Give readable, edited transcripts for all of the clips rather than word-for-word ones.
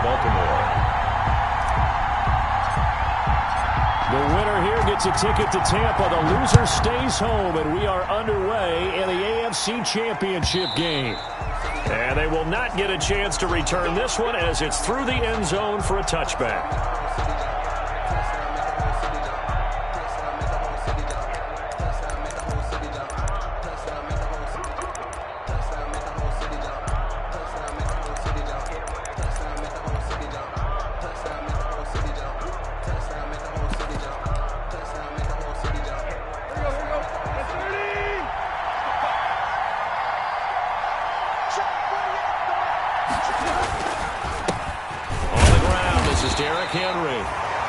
Baltimore. The winner here gets a ticket to Tampa. The loser stays home, and we are underway in the AFC Championship game. And they will not get a chance to return this one as it's through the end zone for a touchback.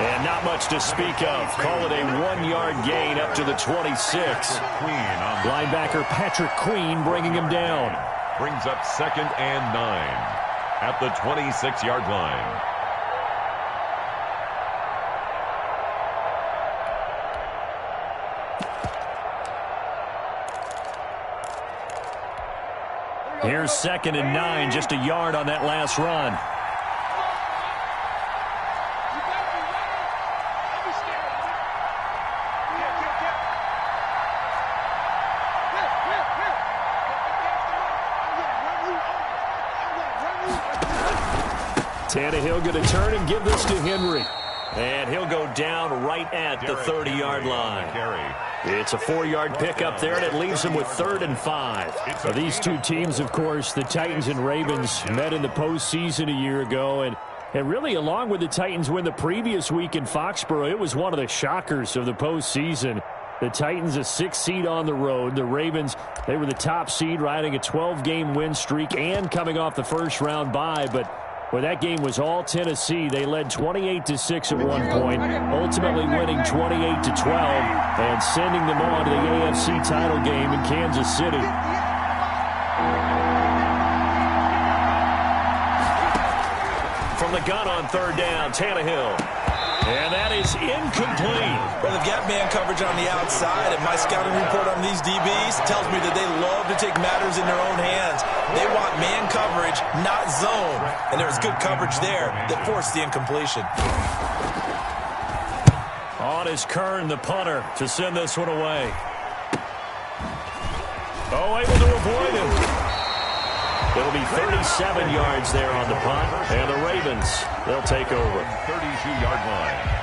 And not much to speak of. Call it a 1-yard gain up to the 26. Linebacker Patrick Queen bringing him down. Brings up 2nd and 9 at the 26-yard line. Here's 2nd and 9, just a yard on that last run. Tannehill going to turn and give this to Henry. And he'll go down right at the 30-yard line. It's a 4-yard pickup there, and it leaves him with 3rd and 5. Now, these two teams, of course, the Titans and Ravens, met in the postseason a year ago. And really, along with the Titans win the previous week in Foxborough, it was one of the shockers of the postseason. The Titans a 6th seed on the road. The Ravens, they were the top seed, riding a 12-game win streak and coming off the first-round bye. But well, that game was all Tennessee. They led 28-6 at one point, ultimately winning 28-12 and sending them on to the AFC title game in Kansas City. From the gun on 3rd down, Tannehill. And that is incomplete. Well, the gap man coverage on the outside, and my scouting report on these DBs tells me that they love to take matters in their own hands. They want man coverage, not zone. And there was good coverage there that forced the incompletion. On is Kern, the punter, to send this one away. Oh, able to avoid him. It'll be 37 yards there on the punt. And the Ravens, they'll take over. 32-yard line.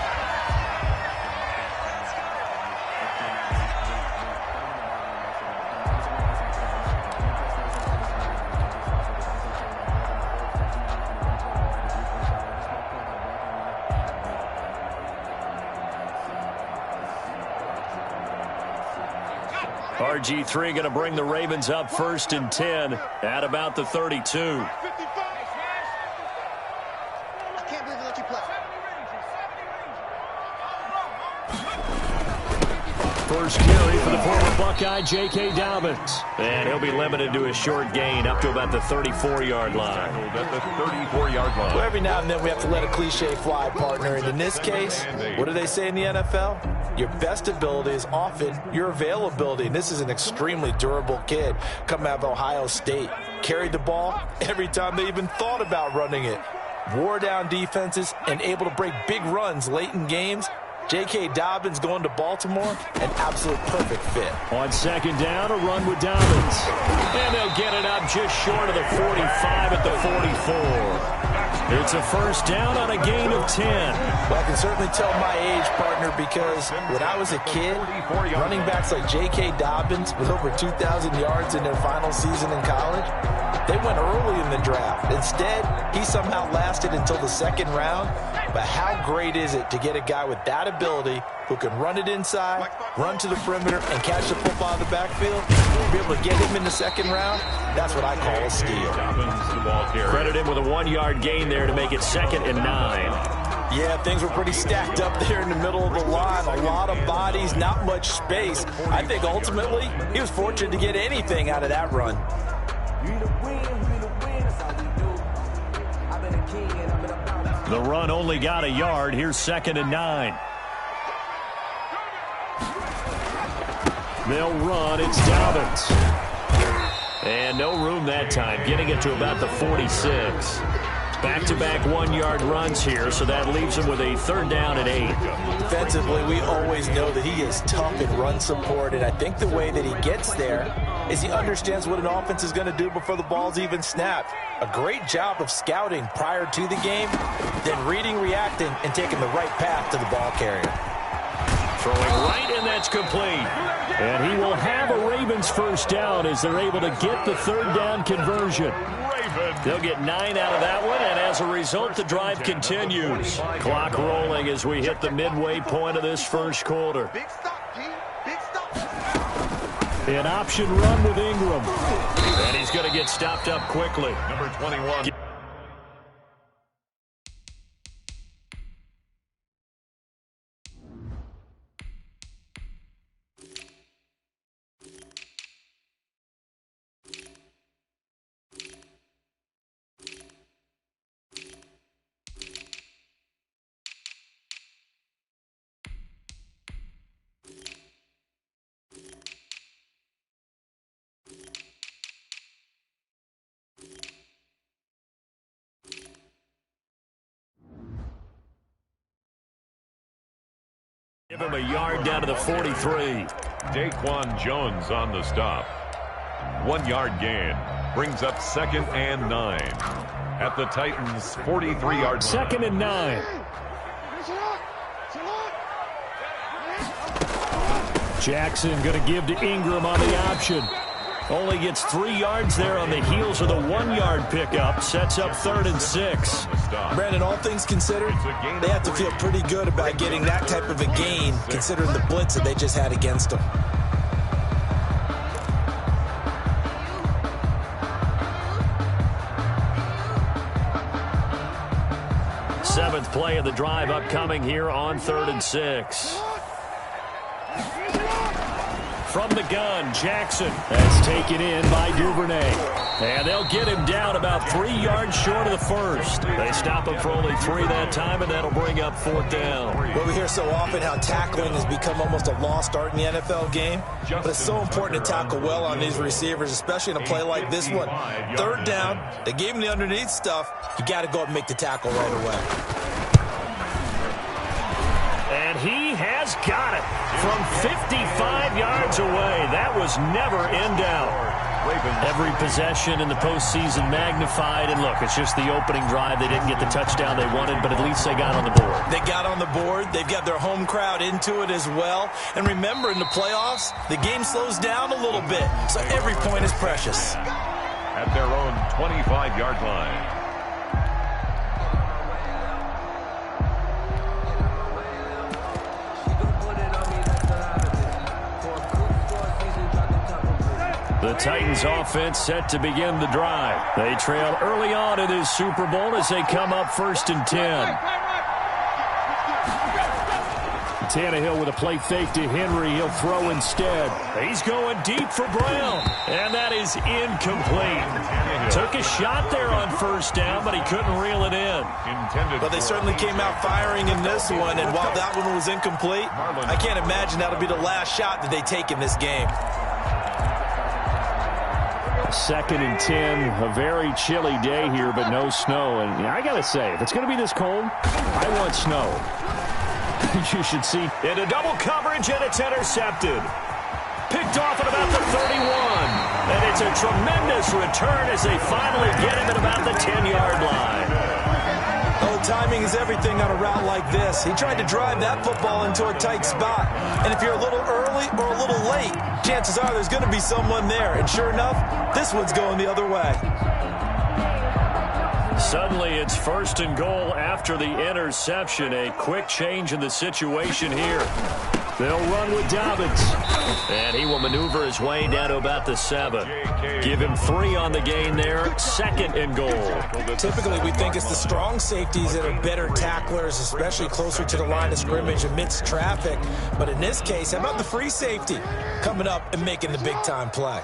RG3 going to bring the Ravens up 1st and 10 at about the 32. First carry for the former Buckeye, J.K. Dobbins. And he'll be limited to a short gain up to about the 34-yard line. At the 34-yard line. Well, every now and then we have to let a cliche fly, partner. And in this case, what do they say in the NFL? Your best ability is often your availability. And this is an extremely durable kid coming out of Ohio State. Carried the ball every time they even thought about running it. Wore down defenses and able to break big runs late in games. J.K. Dobbins going to Baltimore, an absolute perfect fit. On 2nd down, a run with Dobbins. And they'll get it up just short of the 45 at the 44. It's a 1st down on a gain of 10. Well, I can certainly tell my age, partner, because when I was a kid, running backs like J.K. Dobbins with over 2,000 yards in their final season in college, they went early in the draft. Instead, he somehow lasted until the 2nd round. But how great is it to get a guy with that ability who can run it inside, run to the perimeter, and catch the football in the backfield? Be able to get him in the 2nd round, that's what I call a steal. Credit him with a 1-yard gain there to make it 2nd and 9. Yeah, things were pretty stacked up there in the middle of the line. A lot of bodies, not much space. I think ultimately he was fortunate to get anything out of that run. The run only got a yard. Here's 2nd and 9. They'll run. It's Dobbins. And no room that time. Getting it to about the 46. Back-to-back one-yard runs here, so that leaves him with a 3rd down and 8. Defensively, we always know that he is tough in run support, and I think the way that he gets there is he understands what an offense is going to do before the ball's even snapped. A great job of scouting prior to the game, then reading, reacting, and taking the right path to the ball carrier. Throwing right, and that's complete. And he will have a Ravens 1st down as they're able to get the 3rd down conversion. They'll get 9 out of that one, and as a result, the drive continues. Clock rolling as we hit the midway point of this 1st quarter. An option run with Ingram. And he's going to get stopped up quickly. Number 21. Give him a yard down to the 43. Daquan Jones on the stop. 1-yard gain. Brings up 2nd and 9. At the Titans' 43-yard line. 2nd and 9. Jackson going to give to Ingram on the option. Only gets 3 yards there on the heels of the 1-yard pickup. Sets up 3rd and 6. Brandon, all things considered, they have to feel pretty good about getting that type of a gain, considering the blitz that they just had against them. Seventh play of the drive upcoming here on 3rd and 6. From the gun, Jackson. That's taken in by Duvernay. And they'll get him down about 3 yards short of the 1st. They stop him for only 3 that time, and that'll bring up 4th down. Well, we hear so often how tackling has become almost a lost art in the NFL game. But it's so important to tackle well on these receivers, especially in a play like this one. 3rd down, they gave him the underneath stuff. You got to go up and make the tackle right away. And he has got it from 55 yards away. That was never in doubt. Every possession in the postseason magnified. And look, it's just the opening drive. They didn't get the touchdown they wanted, but at least they got on the board. They got on the board. They've got their home crowd into it as well. And remember, in the playoffs, the game slows down a little bit. So every point is precious. At their own 25-yard line. The Titans offense set to begin the drive. They trail early on in this Super Bowl as they come up 1st and 10. Tannehill with a play fake to Henry. He'll throw instead. He's going deep for Brown. And that is incomplete. Took a shot there on 1st down, but he couldn't reel it in. But they certainly came out firing in this one, and while that one was incomplete, I can't imagine that'll be the last shot that they take in this game. 2nd and 10, a very chilly day here, but no snow. And I got to say, if it's going to be this cold, I want snow. You should see. Into double coverage, and it's intercepted. Picked off at about the 31. And it's a tremendous return as they finally get him at about the 10-yard line. Oh, timing is everything on a route like this. He tried to drive that football into a tight spot. And if you're a little early or a little late, chances are there's going to be someone there. And sure enough, this one's going the other way. Suddenly it's 1st and goal after the interception. A quick change in the situation here. They'll run with Dobbins. And he will maneuver his way down to about the 7. Give him 3 on the gain there. 2nd and goal. Typically, we think it's the strong safeties that are better tacklers, especially closer to the line of scrimmage amidst traffic. But in this case, how about the free safety coming up and making the big-time play?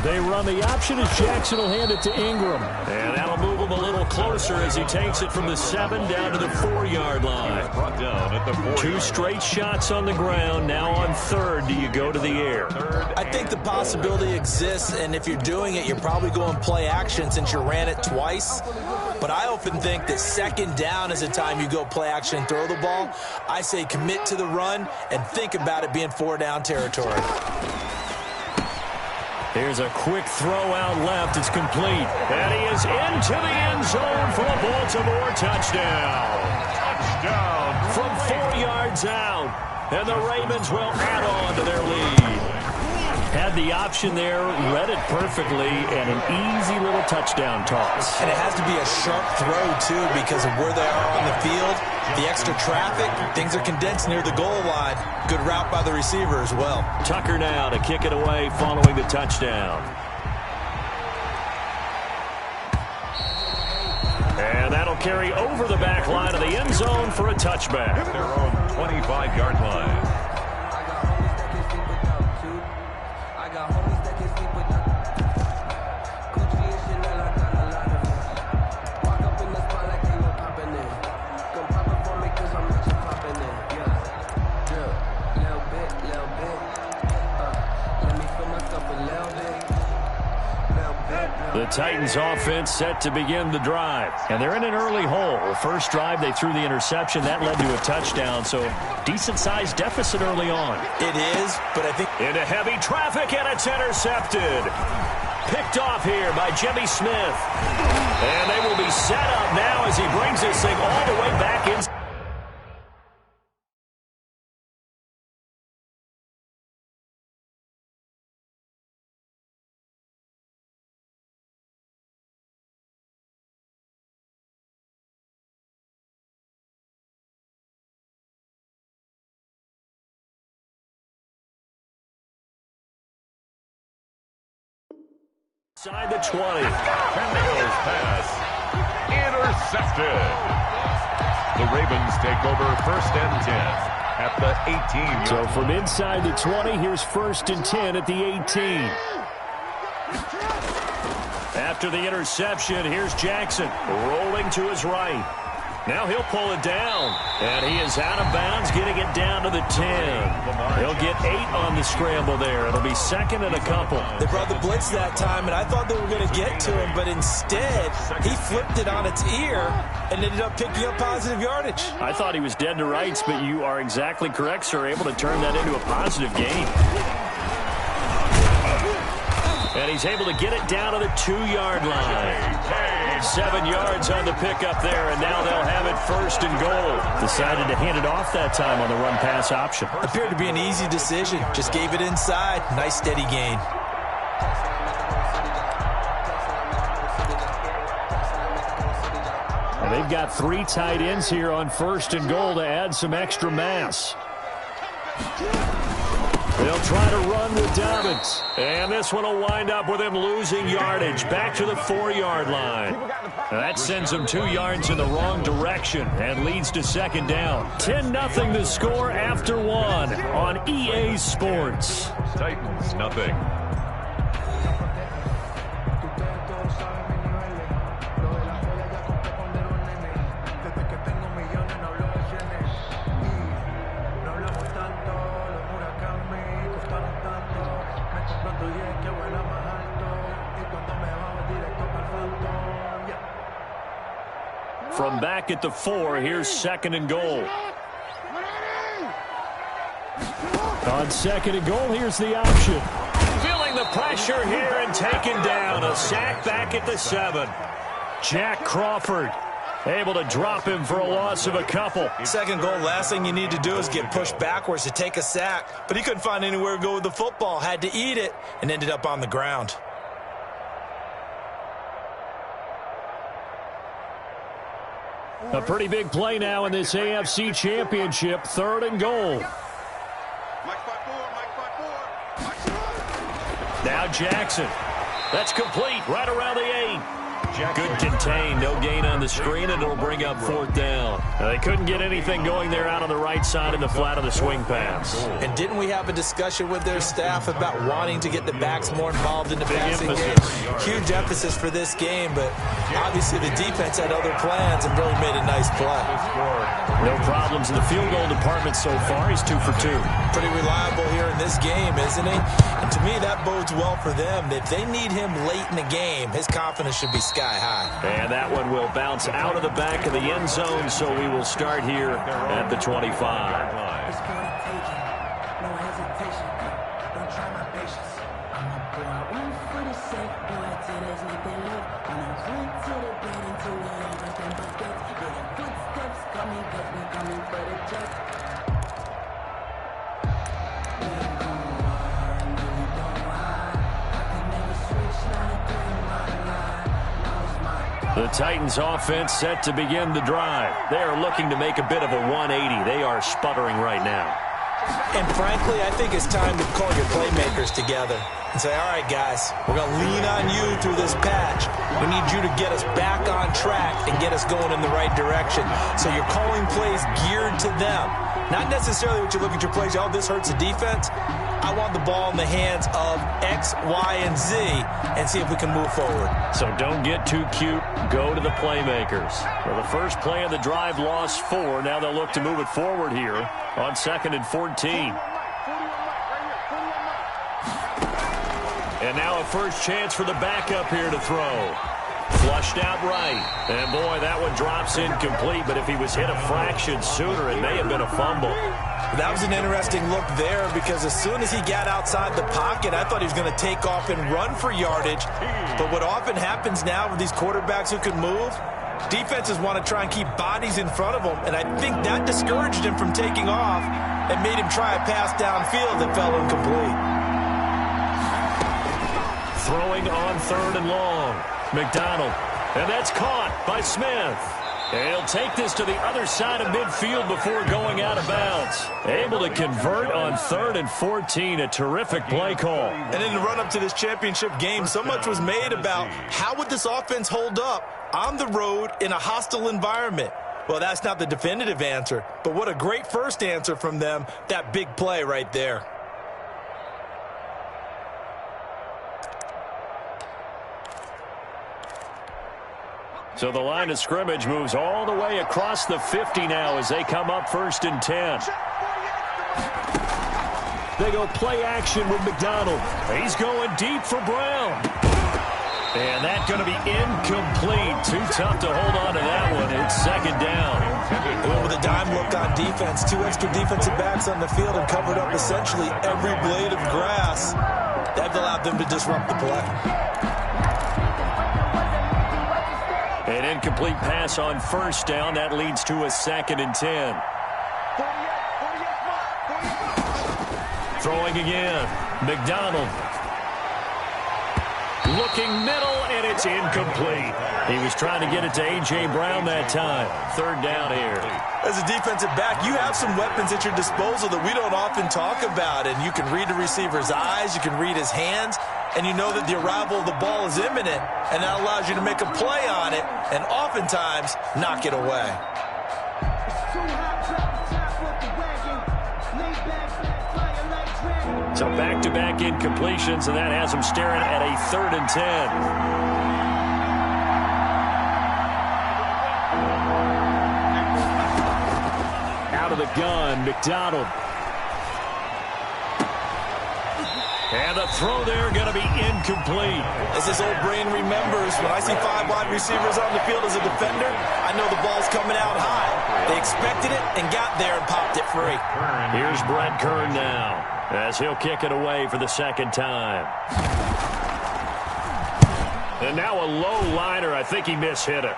They run the option as Jackson will hand it to Ingram. And that'll move him a little closer as he takes it from the 7 down to the 4-yard line. Brought down at the 4. 2 straight shots on the ground. Now on 3rd, do you go to the air? I think the possibility exists, and if you're doing it, you're probably going play action since you ran it twice. But I often think that 2nd down is the time you go play action and throw the ball. I say commit to the run and think about it being 4-down territory. Here's a quick throw out left. It's complete. And he is into the end zone for a Baltimore touchdown. Touchdown. From 4 yards out. And the Ravens will add on to their lead. Had the option there, read it perfectly, and an easy little touchdown toss. And it has to be a sharp throw, too, because of where they are on the field, the extra traffic, things are condensed near the goal line. Good route by the receiver as well. Tucker now to kick it away following the touchdown. And that'll carry over the back line of the end zone for a touchback. At their own 25-yard line. The Titans offense set to begin the drive. And they're in an early hole. First drive, they threw the interception. That led to a touchdown, so decent-sized deficit early on. It is, but I think... Into heavy traffic, and it's intercepted. Picked off here by Jimmy Smith. And they will be set up now as he brings this thing all the way back in. Inside the 20. Candelo's pass. Intercepted. The Ravens take over 1st and 10 at the 18. So from inside the 20, here's 1st and 10 at the 18. After the interception, here's Jackson rolling to his right. Now he'll pull it down, and he is out of bounds, getting it down to the 10. He'll get 8 on the scramble there. It'll be 2nd and a couple. They brought the blitz that time, and I thought they were going to get to him, but instead, he flipped it on its ear and ended up picking up positive yardage. I thought he was dead to rights, but you are exactly correct, sir, able to turn that into a positive gain. And he's able to get it down to the 2-yard line. 7 yards on the pickup there, and now they'll have it 1st and goal. Decided to hand it off that time on the run-pass option. Appeared to be an easy decision. Just gave it inside. Nice, steady gain. And they've got 3 tight ends here on 1st and goal to add some extra mass. They'll try to run with Dobbins. And this one will wind up with him losing yardage. Back to the 4-yard line. That sends him 2 yards in the wrong direction and leads to 2nd down. 10-0 the score after 1 on EA Sports. Titans, nothing. From back at the 4, here's 2nd and goal. On 2nd and goal, here's the option. Feeling the pressure here and taken down. A sack back at the 7. Jack Crawford able to drop him for a loss of a couple. 2nd goal, last thing you need to do is get pushed backwards to take a sack. But he couldn't find anywhere to go with the football. Had to eat it and ended up on the ground. A pretty big play now in this AFC Championship. 3rd and goal. Now Jackson. That's complete right around the 8. Good contain, no gain on the screen, and it'll bring up 4th down. Now, they couldn't get anything going there out on the right side in the flat of the swing pass. And didn't we have a discussion with their staff about wanting to get the backs more involved in the passing game? Huge emphasis for this game, but obviously the defense had other plans and really made a nice play. No problems in the field goal department so far. He's 2 for 2. Pretty reliable here in this game, isn't he? And to me, that bodes well for them. If they need him late in the game, his confidence should be sky high. And that one will bounce out of the back of the end zone, so we will start here at the 25. The Titans offense set to begin the drive. They are looking to make a bit of a 180. They are sputtering right now. And frankly, I think it's time to call your playmakers together and say, all right, guys, we're going to lean on you through this patch. We need you to get us back on track and get us going in the right direction. So you're calling plays geared to them. Not necessarily what you look at your plays, oh, this hurts the defense. I want the ball in the hands of X, Y, and Z and see if we can move forward. So don't get too cute. Go to the playmakers. Well, the first play of the drive lost 4. Now they'll look to move it forward here on 2nd and 14. And now a first chance for the backup here to throw. Flushed out right. And, boy, that one drops incomplete. But if he was hit a fraction sooner, it may have been a fumble. That was an interesting look there because as soon as he got outside the pocket, I thought he was going to take off and run for yardage. But what often happens now with these quarterbacks who can move, defenses want to try and keep bodies in front of them. And I think that discouraged him from taking off and made him try a pass downfield that fell incomplete. Throwing on 3rd and long. McDonald. And that's caught by Smith. And he'll take this to the other side of midfield before going out of bounds. Able to convert on 3rd and 14. A terrific play call. And in the run-up to this championship game, so much was made about how would this offense hold up on the road in a hostile environment. Well, that's not the definitive answer, but what a great first answer from them, that big play right there. So the line of scrimmage moves all the way across the 50 now as they come up 1st and 10. They go play action with McDonald. He's going deep for Brown. And that's going to be incomplete. Too tough to hold on to that one. It's 2nd down. Well, with a dime look on defense, 2 extra defensive backs on the field and covered up essentially every blade of grass. That allowed them to disrupt the play. An incomplete pass on 1st down. That leads to a 2nd and 10. Throwing again. McDonald. Looking middle, and it's incomplete. He was trying to get it to A.J. Brown that time. 3rd down here. As a defensive back, you have some weapons at your disposal that we don't often talk about. And you can read the receiver's eyes. You can read his hands. And you know that the arrival of the ball is imminent, and that allows you to make a play on it and oftentimes knock it away. So back-to-back incompletions, and that has him staring at a 3rd and 10. Out of the gun, McDonald. And the throw there going to be incomplete. As this old brain remembers, when I see 5 wide receivers on the field as a defender, I know the ball's coming out high. They expected it and got there and popped it free. Here's Brett Kern now as he'll kick it away for the 2nd time. And now a low liner. I think he mishit it.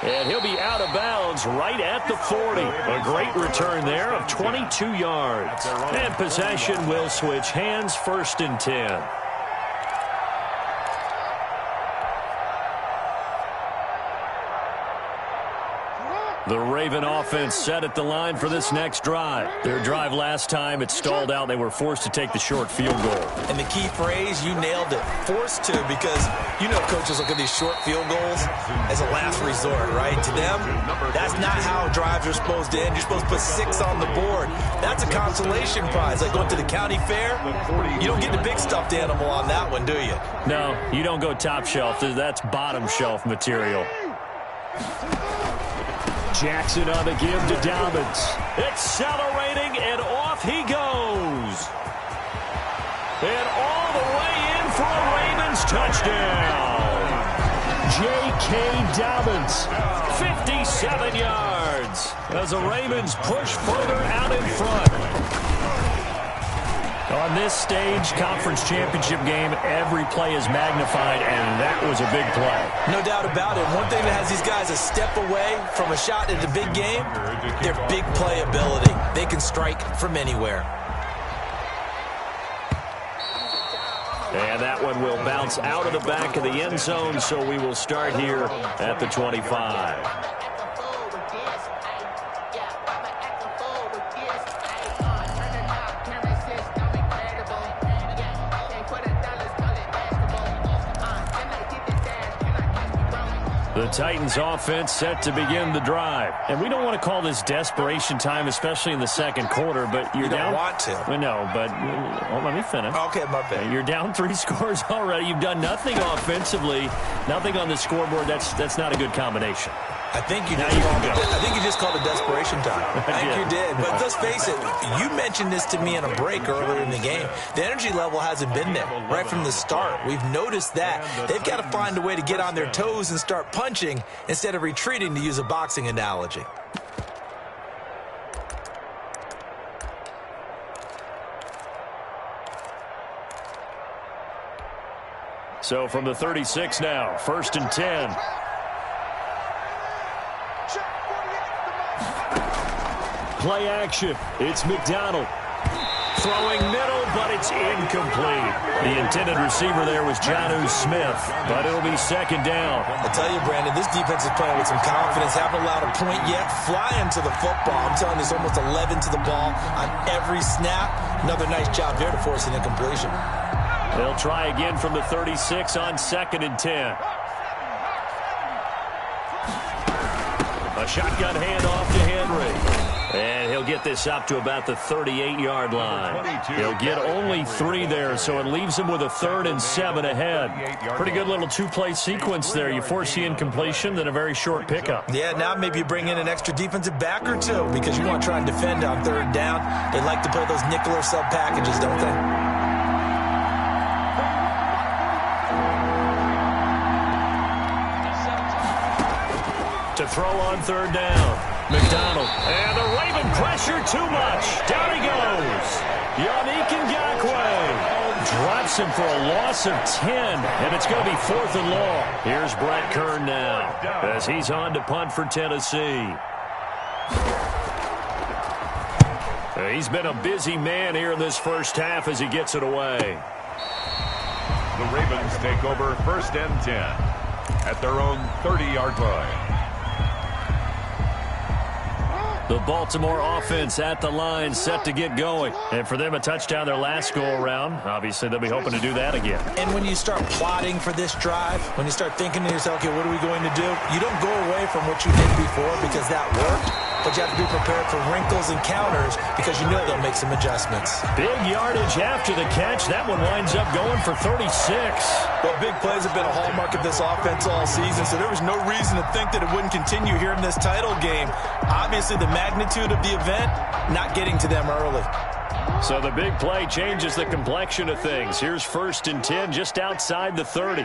And he'll be out of bounds right at the 40. A great return there of 22 yards. And possession will switch hands, 1st and 10. The Raven offense set at the line for this next drive. Their drive last time, it stalled out. They were forced to take the short field goal. And the key phrase, you nailed it, forced to, because you know coaches look at these short field goals as a last resort, right? To them, that's not how drives are supposed to end. You're supposed to put 6 on the board. That's a consolation prize. Like going to the county fair, you don't get the big stuffed animal on that one, do you? No, you don't go top shelf. That's bottom shelf material. Jackson on the give to Dobbins. Accelerating, and off he goes. And all the way in for a Ravens touchdown. J.K. Dobbins, 57 yards, as the Ravens push further out in front. On this stage, conference championship game, every play is magnified, and that was a big play. No doubt about it. One thing that has these guys a step away from a shot at the big game, their big play ability. They can strike from anywhere. And that one will bounce out of the back of the end zone, so we will start here at the 25. The Titans offense set to begin the drive. And we don't want to call this desperation time, especially in the second quarter, but you're down. You don't want to. Well, no, but let me finish. Okay, my bad. You're down 3 scores already. You've done nothing offensively, nothing on the scoreboard. That's not a good combination. I think you just called it desperation time. I think you did. But let's face it, you mentioned this to me in a break earlier in the game. The energy level hasn't been there right from the start. We've noticed that. They've got to find a way to get on their toes and start punching instead of retreating, to use a boxing analogy. So from the 36 now, 1st and 10. Play action. It's McDonald. Throwing middle, but it's incomplete. The intended receiver there was Jonnu Smith, but it'll be 2nd down. I tell you, Brandon, this defense is playing with some confidence. Haven't allowed a point yet. Flying to the football. I'm telling you, there's almost 11 to the ball on every snap. Another nice job there to force an incompletion. They'll try again from the 36 on 2nd and 10. A shotgun handoff to Henry. And he'll get this up to about the 38-yard line. He'll get only 3 there, so it leaves him with a 3rd and 7 ahead. Pretty good little 2-play sequence there. You force the incompletion, then a very short pickup. Yeah, now maybe you bring in an extra defensive back or 2 because you want to try and defend on 3rd down. They like to play those nickel or sub packages, don't they? To throw on 3rd down. McDonald. And the Raven pressure too much. Down he goes. Yannick Ngakoue drops him for a loss of 10. And it's going to be 4th and long. Here's Brett Kern now as he's on to punt for Tennessee. He's been a busy man here in this first half as he gets it away. The Ravens take over 1st and 10 at their own 30-yard line. The Baltimore offense at the line, set to get going. And for them, a touchdown their last go-around. Obviously, they'll be hoping to do that again. And when you start plotting for this drive, when you start thinking to yourself, okay, what are we going to do? You don't go away from what you did before because that worked. But you have to be prepared for wrinkles and counters because you know they'll make some adjustments. Big yardage after the catch. That one winds up going for 36. Well, big plays have been a hallmark of this offense all season, so there was no reason to think that it wouldn't continue here in this title game. Obviously, the magnitude of the event not getting to them early. So the big play changes the complexion of things. Here's 1st and 10 just outside the 30.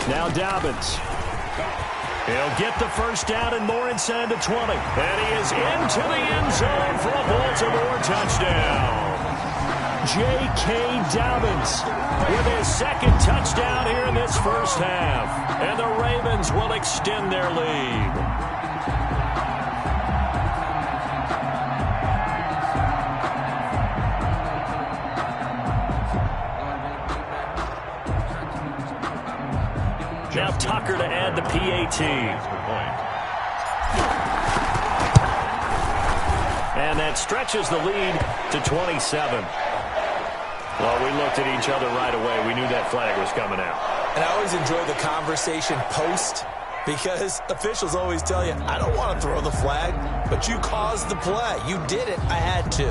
Now Dobbins. He'll get the 1st down and more inside the 20. And he is into the end zone for a Baltimore touchdown. J.K. Dobbins with his 2nd touchdown here in this first half. And the Ravens will extend their lead. Now Tucker to add the PAT. And that stretches the lead to 27. Well, we looked at each other right away. We knew that flag was coming out. And I always enjoy the conversation post, because officials always tell you, I don't want to throw the flag, but you caused the play. You did it. I had to.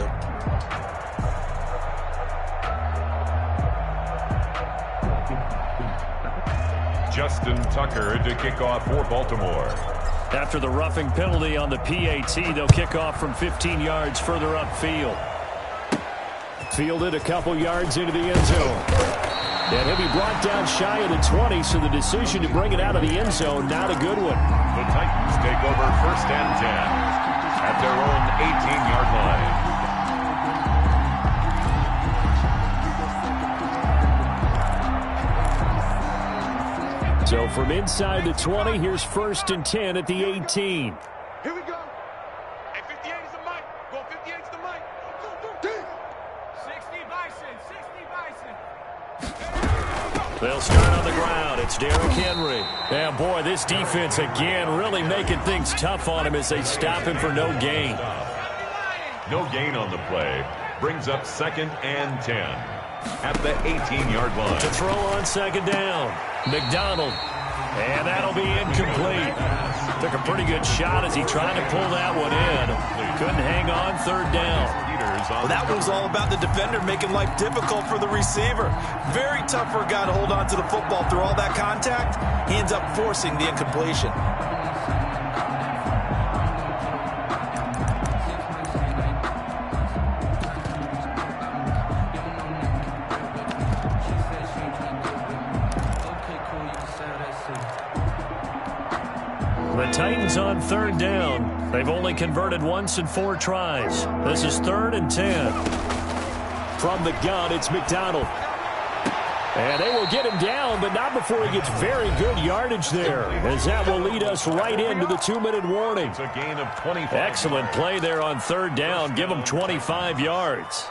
Justin Tucker to kick off for Baltimore. After the roughing penalty on the PAT, they'll kick off from 15 yards further upfield. Fielded a couple yards into the end zone. And he'll be brought down shy of the 20, so the decision to bring it out of the end zone, not a good one. The Titans take over 1st and 10 at their own 18-yard line. So from inside the 20, here's 1st and 10 at the 18. Here we go. Hey, 58 is the mic. Go 58 is the mic. 60 Bison, 60 Bison. They'll start on the ground. It's Derrick Henry. And boy, this defense again really making things tough on him as they stop him for no gain. No gain on the play. Brings up 2nd and 10 at the 18-yard line. To throw on 2nd down. McDonald. And that'll be incomplete. Took a pretty good shot as he tried to pull that one in. Couldn't hang on 3rd down. Well, that was all about the defender making life difficult for the receiver. Very tough for a guy to hold on to the football through all that contact. He ends up forcing the incompletion. The Titans on 3rd down. They've only converted once in 4 tries. This is 3rd and 10. From the gun, it's McDonald. And they will get him down, but not before he gets very good yardage there, as that will lead us right into the 2-minute warning. It's a gain of 25. Excellent play there on 3rd down. Give them 25 yards.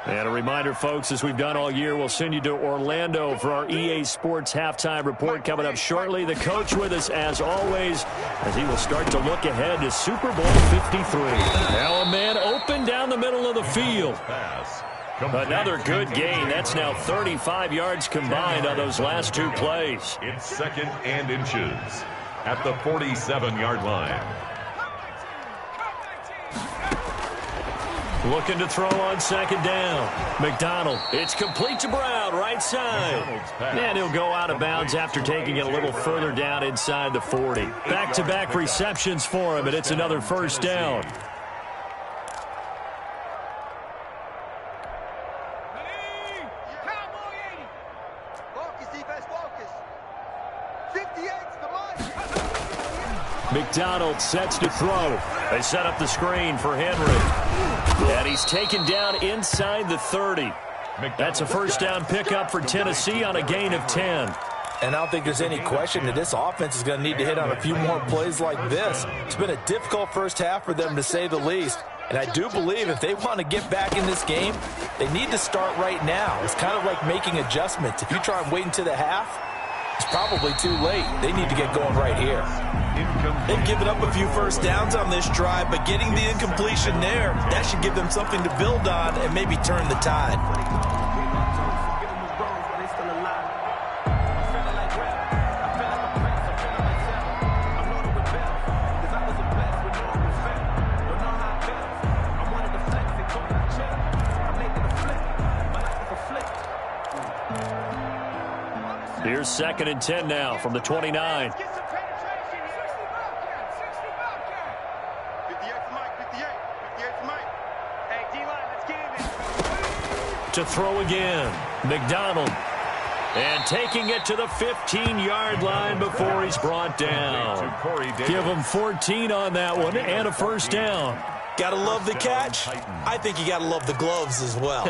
And a reminder, folks, as we've done all year, we'll send you to Orlando for our EA Sports halftime report coming up shortly. The coach with us, as always, as he will start to look ahead to Super Bowl 53. Now a man open down the middle of the field. Another good gain. That's now 35 yards combined on those last 2 plays. It's 2nd and inches at the 47-yard line. Looking to throw on 2nd down. McDonald. It's complete to Brown, right side. And he'll go out of bounds after taking it a little further down inside the 40. Back-to-back receptions for him, and it's another 1st down. McDonald sets to throw. They set up the screen for Henry. And he's taken down inside the 30. That's a 1st down pickup for Tennessee on a gain of 10. And I don't think there's any question that this offense is going to need to hit on a few more plays like this. It's been a difficult first half for them, to say the least. And I do believe if they want to get back in this game, they need to start right now. It's kind of like making adjustments. If you try and wait until the half, it's probably too late. They need to get going right here. They've given up a few 1st downs on this drive, but getting the incompletion there, that should give them something to build on and maybe turn the tide. Here's 2nd and 10 now from the 29. To throw again. McDonald. And taking it to the 15-yard line before he's brought down. Give him 14 on that one and a 1st down. Gotta love the catch. I think you gotta love the gloves as well.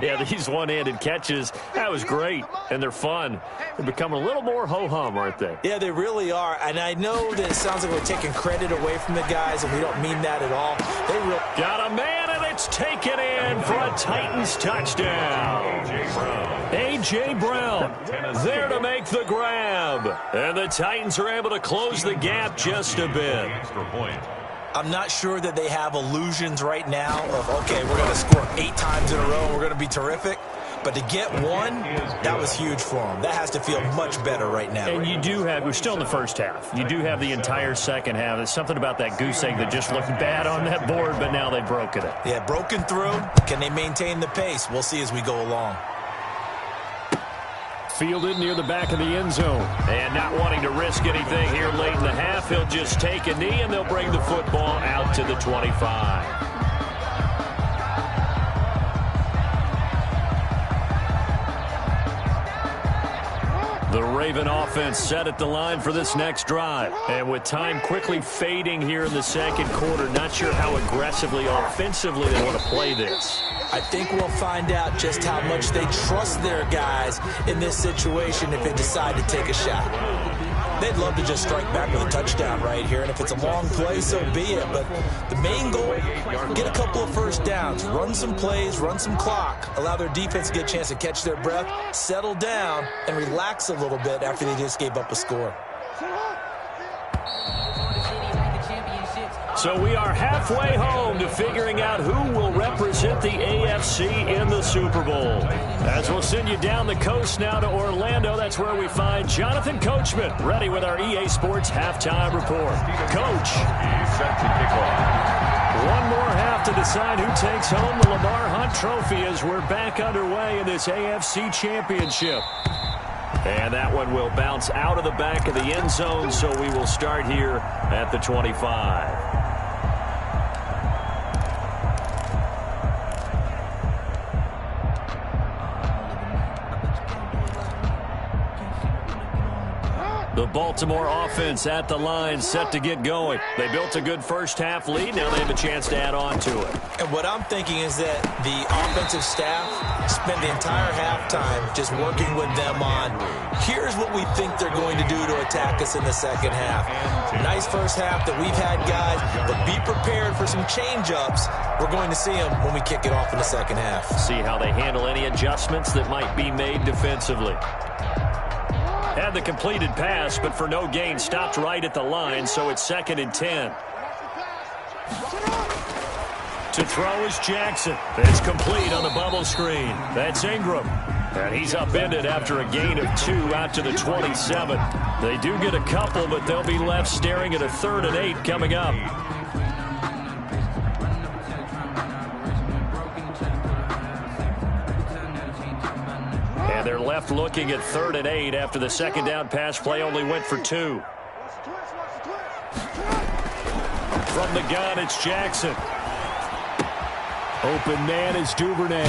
Yeah, these one-handed catches, that was great, and they're fun. They're becoming a little more ho-hum, aren't they? Yeah, they really are, and I know that it sounds like we're taking credit away from the guys, and we don't mean that at all. Got a man, and it's taken in for a Titans touchdown. A.J. Brown there to make the grab, and the Titans are able to close the gap just a bit. Extra point. I'm not sure that they have illusions right now of, okay, we're going to score 8 times in a row and we're going to be terrific. But to get one, that was huge for them. That has to feel much better right now. And you do have, we're still in the first half. You do have the entire second half. There's something about that goose egg that just looked bad on that board, but now they've broken it. Yeah, broken through. Can they maintain the pace? We'll see as we go along. Fielded near the back of the end zone. And not wanting to risk anything here late in the half, he'll just take a knee, and they'll bring the football out to the 25. The Raven offense set at the line for this next drive. And with time quickly fading here in the second quarter, not sure how aggressively, offensively they want to play this. I think we'll find out just how much they trust their guys in this situation if they decide to take a shot. They'd love to just strike back with a touchdown right here, and if it's a long play, so be it. But the main goal, get a couple of first downs, run some plays, run some clock, allow their defense to get a chance to catch their breath, settle down, and relax a little bit after they just gave up a score. So we are halfway home to figuring out who will represent the AFC in the Super Bowl. As we'll send you down the coast now to Orlando, that's where we find Jonathan Coachman, ready with our EA Sports halftime report. Coach. Set to kick off. One more half to decide who takes home the Lamar Hunt Trophy as we're back underway in this AFC Championship. And that one will bounce out of the back of the end zone, so we will start here at the 25. The Baltimore offense at the line, set to get going. They built a good first half lead. Now they have a chance to add on to it. And what I'm thinking is that the offensive staff spent the entire halftime just working with them on, here's what we think they're going to do to attack us in the second half. Nice first half that we've had, guys, but be prepared for some change-ups. We're going to see them when we kick it off in the second half. See how they handle any adjustments that might be made defensively. Had the completed pass, but for no gain, stopped right at the line, so it's 2nd and 10. To throw is Jackson. It's complete on the bubble screen. That's Ingram. And he's upended after a gain of 2 out to the 27. They do get a couple, but they'll be left staring at a 3rd and 8 coming up. They're left looking at 3rd and 8 after the second down pass play only went for 2. From the gun, it's Jackson. Open man is Duvernay.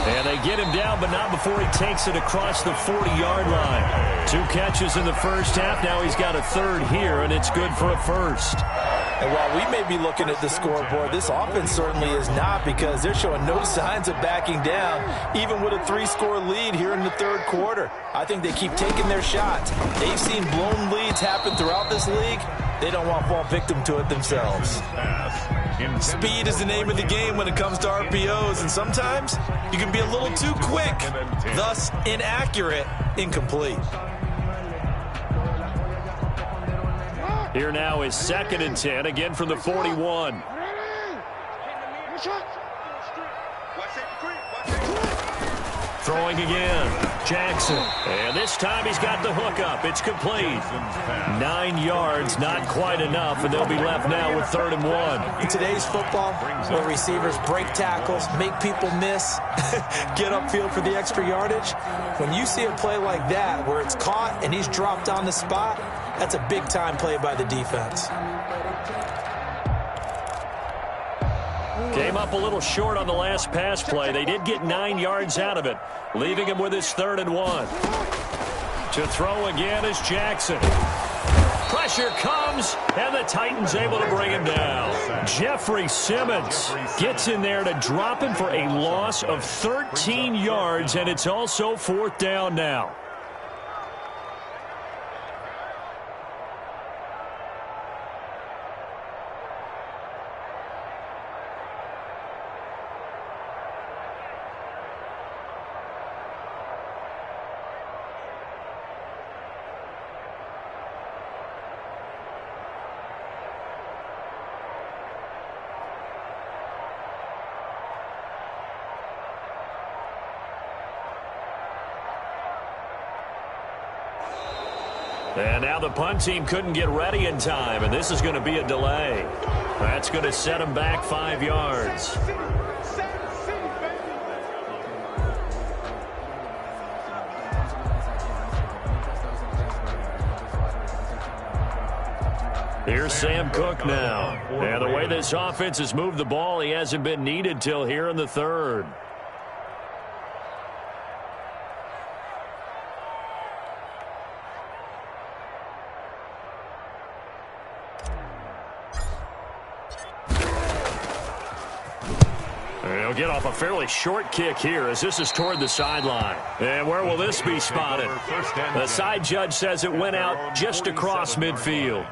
And they get him down, but not before he takes it across the 40-yard line. 2 catches in the first half. Now he's got a 3rd here, and it's good for a 1st. And while we may be looking at the scoreboard, this offense certainly is not, because they're showing no signs of backing down, even with a 3-score lead here in the third quarter. I think they keep taking their shots. They've seen blown leads happen throughout this league. They don't want to fall victim to it themselves. Speed is the name of the game when it comes to RPOs, and sometimes you can be a little too quick, thus inaccurate, incomplete. Here now is 2nd and 10, again from the 41. Throwing again. Jackson. And this time he's got the hook up. It's complete. 9 yards, not quite enough, and they'll be left now with 3rd and 1. In today's football, where receivers break tackles, make people miss, get upfield for the extra yardage, when you see a play like that where it's caught and he's dropped on the spot, that's a big-time play by the defense. Came up a little short on the last pass play. They did get 9 yards out of it, leaving him with his 3rd and 1. To throw again is Jackson. Pressure comes, and the Titans able to bring him down. Jeffrey Simmons gets in there to drop him for a loss of 13 yards, and it's also 4th down now. And now the punt team couldn't get ready in time, and this is going to be a delay. That's going to set them back 5 yards. Here's Sam Cook now. And the way this offense has moved the ball, he hasn't been needed till here in the third. He'll get off a fairly short kick here as this is toward the sideline. And where will this be spotted? The side judge says it went out just across midfield.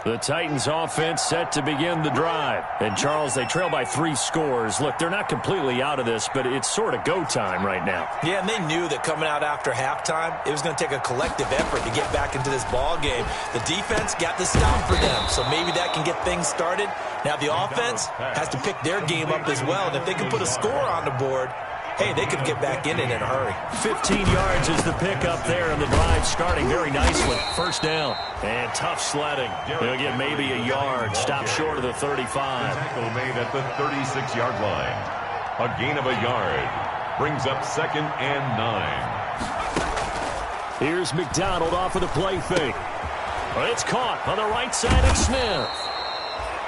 The Titans offense set to begin the drive. And, Charles, they trail by 3 scores. Look, they're not completely out of this, but it's sort of go time right now. Yeah, and they knew that coming out after halftime, it was going to take a collective effort to get back into this ball game. The defense got the stop for them, so maybe that can get things started. Now the offense has to pick their game up as well, and if they can put a score on the board, hey, they could get back in it in a hurry. 15 yards is the pickup there, and the drive starting very nicely. First down. And tough sledding. He'll get maybe a yard. Stop short of the 35. Tackle made at the 36-yard line. A gain of a yard. Brings up 2nd and 9. Here's McDonald off of the play fake. It's caught on the right side of Smith.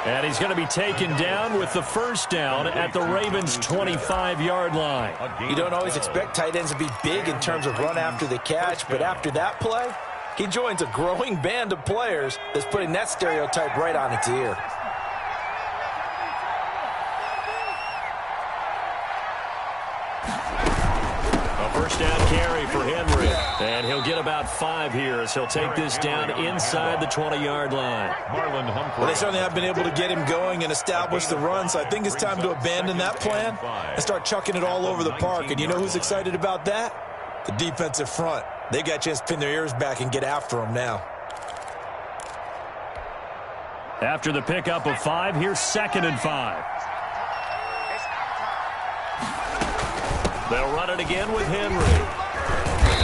And he's going to be taken down with the first down at the Ravens' 25-yard line. You don't always expect tight ends to be big in terms of run after the catch, but after that play, he joins a growing band of players that's putting that stereotype right on its ear. A first down carry for Henry. And he'll get about 5 here as he'll take this down inside the 20-yard line. Well, they certainly have been able to get him going and establish the run, so I think it's time to abandon that plan and start chucking it all over the park. And you know who's excited about that? The defensive front. They got a chance to pin their ears back and get after him now. After the pickup of 5, here's 2nd and 5. They'll run it again with Henry.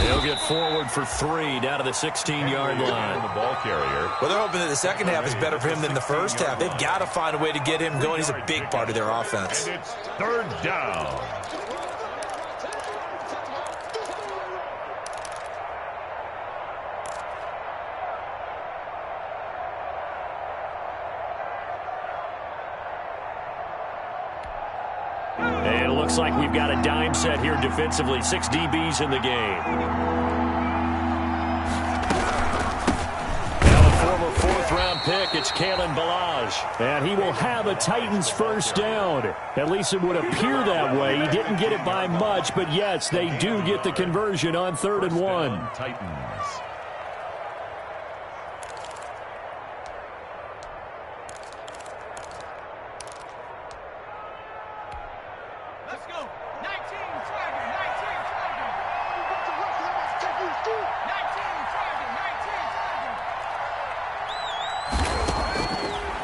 He'll get forward for 3 down to the 16-yard line. The ball carrier. Well, they're hoping that the second half is better for him than the first half. They've got to find a way to get him going. He's a big part of their offense. And it's 3rd down. And it looks like we've got a dime set here defensively. 6 DBs in the game. Now a former 4th-round pick, it's Kalen Ballage. And he will have a Titans first down. At least it would appear that way. He didn't get it by much, but yes, they do get the conversion on 3rd and 1. Titans.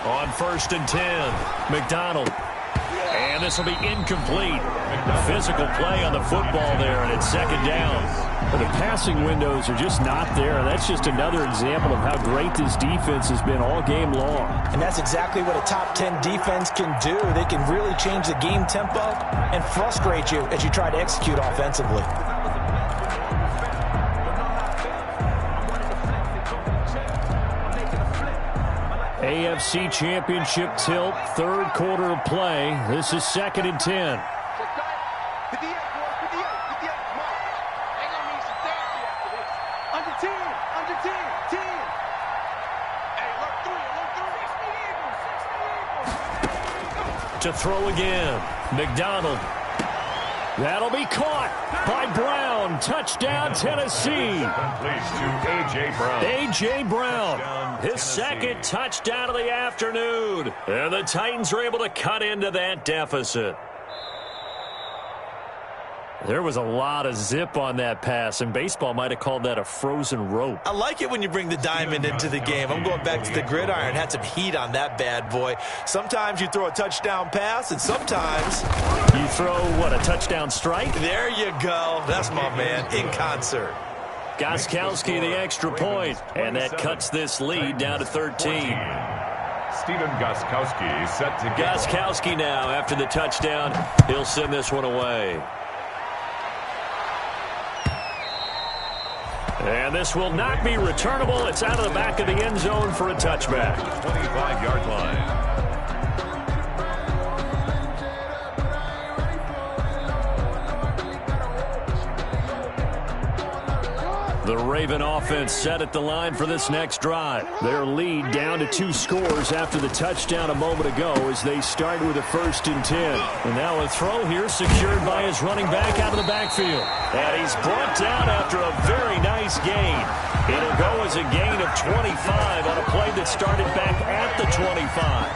On 1st and 10, McDonald. And this will be incomplete. Physical play on the football there, and it's 2nd down. But the passing windows are just not there, and that's just another example of how great this defense has been all game long. And that's exactly what a top 10 defense can do. They can really change the game tempo and frustrate you as you try to execute offensively. AFC Championship tilt, 3rd quarter of play. This is 2nd and 10. To throw again. McDonald. That'll be caught by Brown. Touchdown, Tennessee. Completes to A.J. Brown. A.J. Brown. His 2nd touchdown of the afternoon. And the Titans are able to cut into that deficit. There was a lot of zip on that pass, and baseball might have called that a frozen rope. I like it when you bring the diamond into the game. I'm going back to the gridiron. Had some heat on that bad boy. Sometimes you throw a touchdown pass, and sometimes you throw, what, a touchdown strike? There you go. That's my man, in concert. Gostkowski the extra point, and that cuts this lead down to 13. Stephen Gostkowski set to go. Gostkowski now, after the touchdown, he'll send this one away. And this will not be returnable. It's out of the back of the end zone for a touchback. 25-yard line. The Raven offense set at the line for this next drive. Their lead down to 2 scores after the touchdown a moment ago as they start with a 1st and 10. And now a throw here secured by his running back out of the backfield. And he's brought down after a very nice gain. It'll go as a gain of 25 on a play that started back at the 25.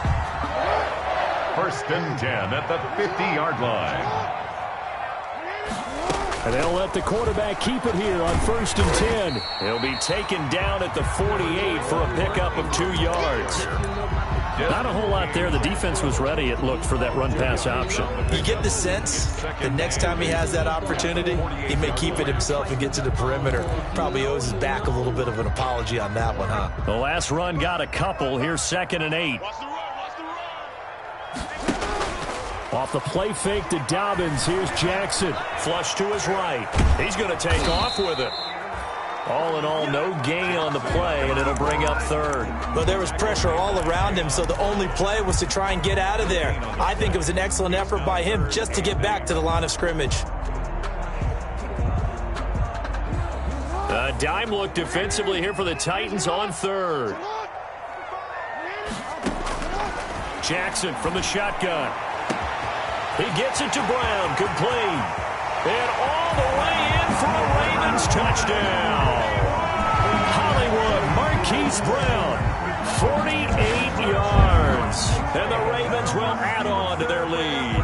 1st and 10 at the 50-yard line. And they'll let the quarterback keep it here on 1st and 10. He'll be taken down at the 48 for a pickup of 2 yards. Not a whole lot there. The defense was ready, it looked, for that run-pass option. You get the sense that next time he has that opportunity, he may keep it himself and get to the perimeter. Probably owes his back a little bit of an apology on that one, huh? The last run got a couple. Here's 2nd and 8. Off the play fake to Dobbins. Here's Jackson. Flush to his right. He's going to take off with it. All in all, no gain on the play, and it'll bring up 3rd. Well, there was pressure all around him, so the only play was to try and get out of there. I think it was an excellent effort by him just to get back to the line of scrimmage. A dime look defensively here for the Titans on 3rd. Jackson from the shotgun. He gets it to Brown, complete. And all the way in for a Ravens touchdown. Hollywood Marquise Brown, 48 yards. And the Ravens will add on to their lead.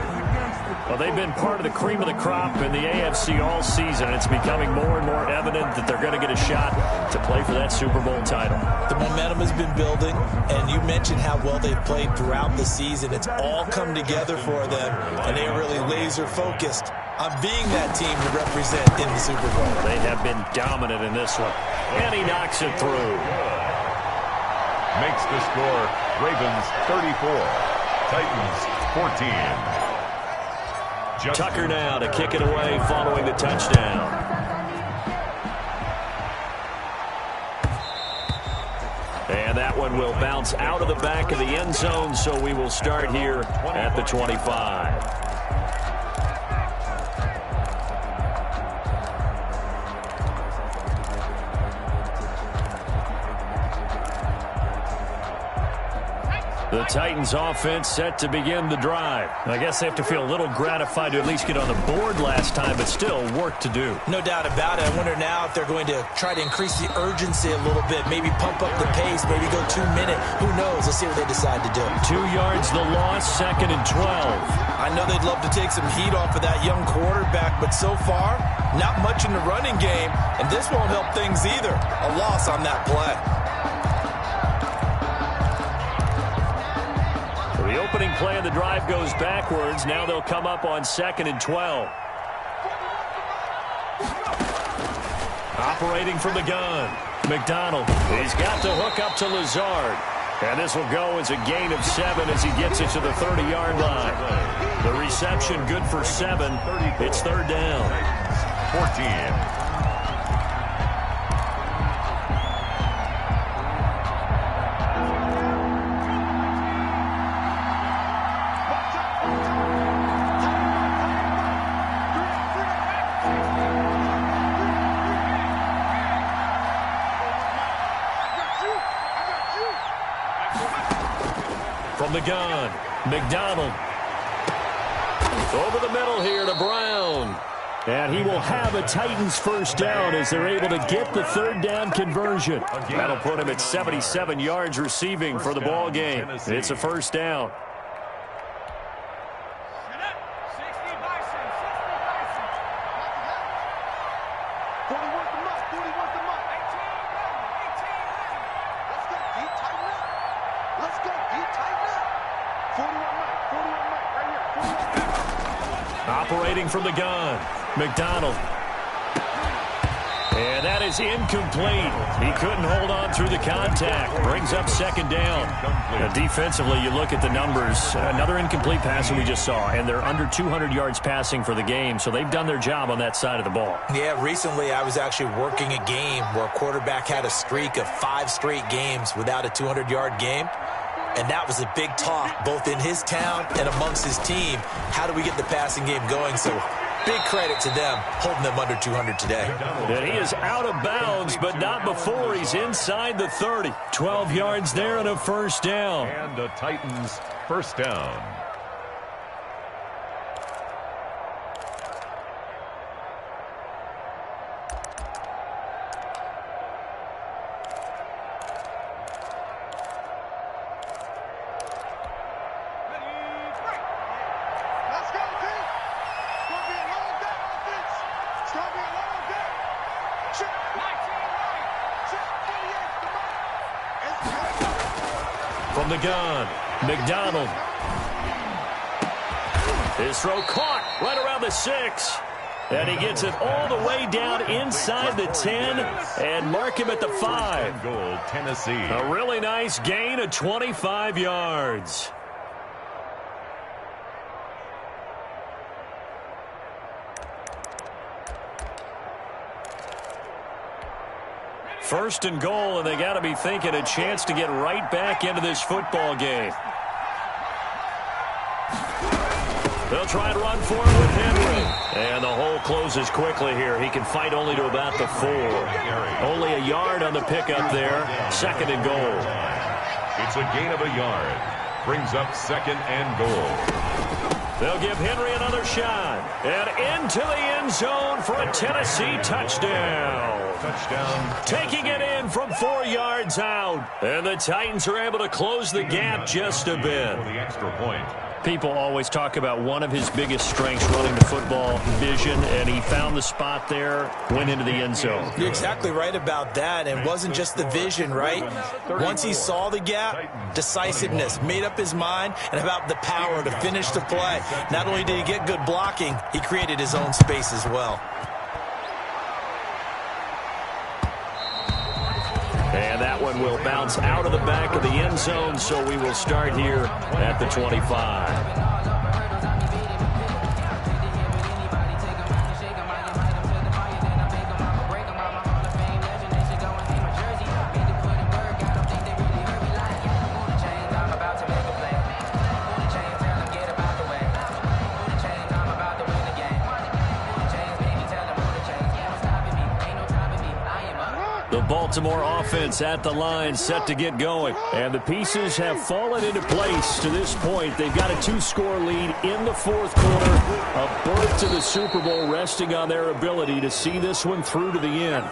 Well, they've been part of the cream of the crop in the AFC all season. And it's becoming more and more evident that they're going to get a shot to play for that Super Bowl title. The momentum has been building, and you mentioned how well they've played throughout the season. It's all come together for them, and they are really laser-focused on being that team to represent in the Super Bowl. They have been dominant in this one, and he knocks it through. Makes the score Ravens 34, Titans 14. Tucker now to kick it away following the touchdown. And that one will bounce out of the back of the end zone, so we will start here at the 25. The Titans offense set to begin the drive. I guess they have to feel a little gratified to at least get on the board last time, but still work to do. No doubt about it. I wonder now if they're going to try to increase the urgency a little bit, maybe pump up the pace, maybe go 2-minute. Who knows? Let's see what they decide to do. 2 yards the loss, 2nd and 12. I know they'd love to take some heat off of that young quarterback, but so far, not much in the running game, and this won't help things either. A loss on that play. The opening play of the drive goes backwards. Now they'll come up on 2nd and 12. Operating from the gun. McDonald. He's got to hook up to Lazard. And this will go as a gain of 7 as he gets it to the 30-yard line. The reception good for 7. It's 3rd down. 14. From the gun, McDonald. Over the middle here to Brown. And he will have a Titans 1st down as they're able to get the 3rd down conversion. That'll put him at 77 yards receiving for the ball game. It's a 1st down. operating from the gun. McDonald. And that is incomplete. He couldn't hold on through the contact. Brings up second down. Defensively, you look at the numbers. Another incomplete pass that we just saw, and they're under 200 yards passing for the game, so they've done their job on that side of the ball. Yeah, recently I was actually working a game where a quarterback had a streak of 5 straight games without a 200-yard game. And that was a big talk, both in his town and amongst his team. How do we get the passing game going? So big credit to them, holding them under 200 today. And he is out of bounds, but not before he's inside the 30. 12 yards there and a first down. And the Titans first down. From the gun, McDonald. His throw caught right around the 6. And he gets it all the way down inside the 10 and mark him at the 5. Goal, Tennessee. A really nice gain of 25 yards. First and goal, and they got to be thinking a chance to get right back into this football game. They'll try and run for it with Henry. And the hole closes quickly here. He can fight only to about the 4. Only a yard on the pickup there. Second and goal. It's a gain of a yard. Brings up second and goal. They'll give Henry another shot. And into the end zone for a Tennessee touchdown. Touchdown. Taking it in from 4 yards out. And the Titans are able to close the gap just a bit. For the extra point. People always talk about one of his biggest strengths running the football, vision, and he found the spot there, went into the end zone. You're exactly right about that. And it wasn't just the vision, right? Once he saw the gap, decisiveness, made up his mind, and about the power to finish the play. Not only did he get good blocking, he created his own space as well. And that one will bounce out of the back of the end zone, so we will start here at the 25. Baltimore offense at the line, set to get going. And the pieces have fallen into place to this point. They've got a 2-score lead in the fourth quarter. A berth to the Super Bowl resting on their ability to see this one through to the end.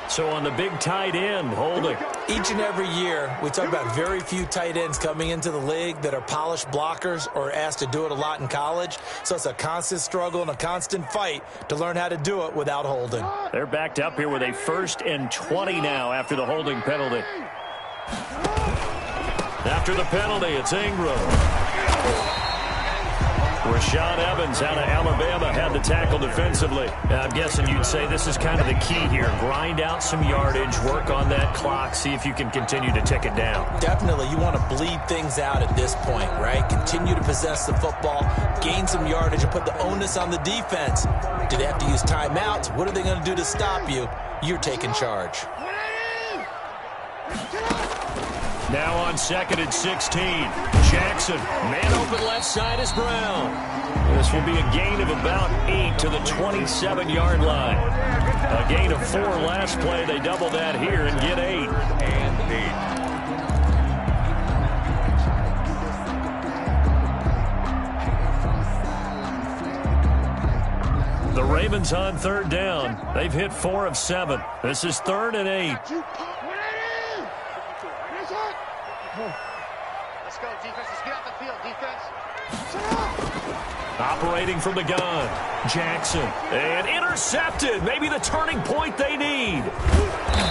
So on the big tight end, holding. Each and every year, we talk about very few tight ends coming into the league that are polished blockers or asked to do it a lot in college. So it's a constant struggle and a constant fight to learn how to do it without holding. They're backed up here with a 1st and 20 now after the holding penalty. After the penalty, it's Ingram. Rashad Evans out of Alabama had the tackle defensively. I'm guessing you'd say this is kind of the key here. Grind out some yardage, work on that clock, see if you can continue to tick it down. Definitely. You want to bleed things out at this point, right? Continue to possess the football, gain some yardage, and put the onus on the defense. Do they have to use timeouts? What are they going to do to stop you? You're taking charge. Now on 2nd and 16. Jackson, man open left side is Brown. This will be a gain of about 8 to the 27-yard line. A gain of 4 last play. They double that here and get 8. And 8. The Ravens on 3rd down. They've hit 4 of 7. This is 3rd and 8. Let's go, defense. Let's get out the field, defense. Operating from the gun, Jackson. And intercepted. Maybe the turning point they need.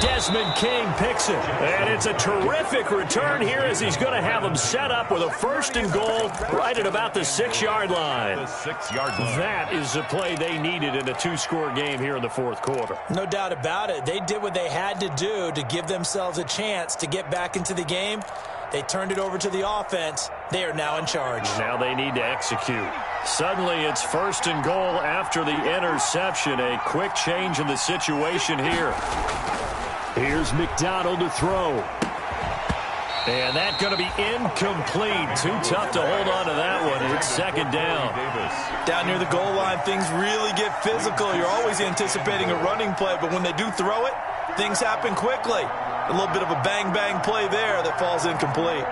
Desmond King picks it. And it's a terrific return here as he's going to have them set up with a 1st and goal right at about the 6-yard line. That is the play they needed in a 2-score game here in the 4th quarter. No doubt about it. They did what they had to do to give themselves a chance to get back into the game. They turned it over to the offense. They are now in charge. Now they need to execute. Suddenly it's 1st and goal after the interception. A quick change in the situation here. Here's McDonald to throw. And that's going to be incomplete. Too tough to hold on to that one. It's 2nd down. Down near the goal line, things really get physical. You're always anticipating a running play, but when they do throw it, things happen quickly. A little bit of a bang-bang play there that falls incomplete.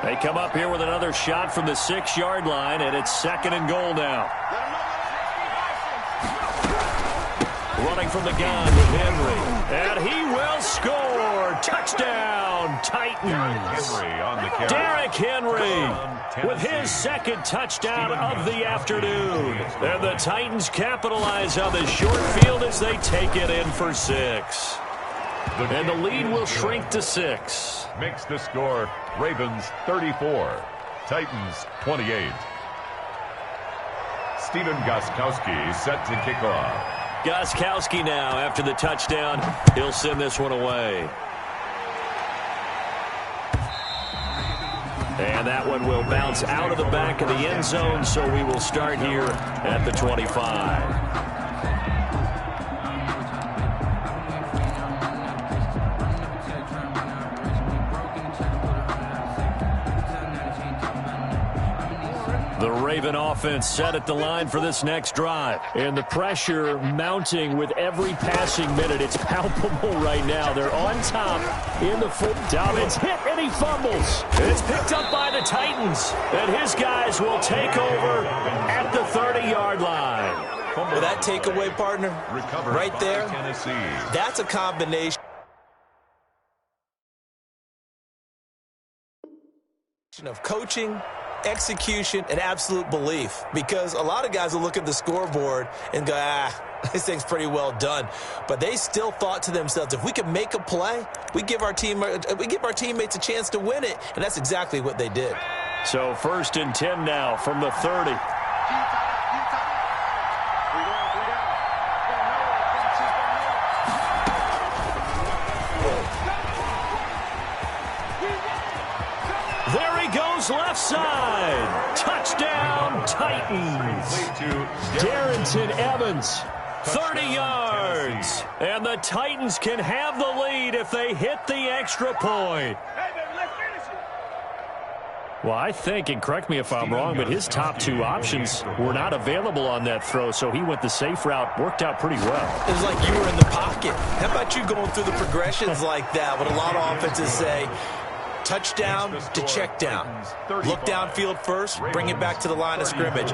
They come up here with another shot from the 6-yard line, and it's 2nd and goal now. Running from the gun with Henry. And he will score. Touchdown, Titans. Derrick Henry with his 2nd touchdown of the afternoon. And the Titans capitalize on the short field as they take it in for 6. And the lead will shrink to 6. Makes the score Ravens 34, Titans 28. Stephen Gostkowski set to kick off. Gostkowski now after the touchdown. He'll send this one away. And that one will bounce out of the back of the end zone, so we will start here at the 25. The Raven offense set at the line for this next drive. And the pressure mounting with every passing minute. It's palpable right now. They're on top in the full. Dobbins hit and he fumbles. It's picked up by the Titans. And his guys will take over at the 30-yard line. Well, that takeaway, partner, right there, that's a combination of coaching, execution, and absolute belief, because a lot of guys will look at the scoreboard and go, this thing's pretty well done. But they still thought to themselves, if we can make a play, we give our teammates a chance to win it, and that's exactly what they did. So 1st and 10 now from the 30. Left side. Touchdown, Titans. Darrington Evans, 30 yards. And the Titans can have the lead if they hit the extra point. Well, I think, and correct me if I'm wrong, but his top 2 options were not available on that throw, so he went the safe route. Worked out pretty well. It was like you were in the pocket. How about you going through the progressions like that? What a lot of offenses say, touchdown to check down. Look downfield first, bring it back to the line of scrimmage.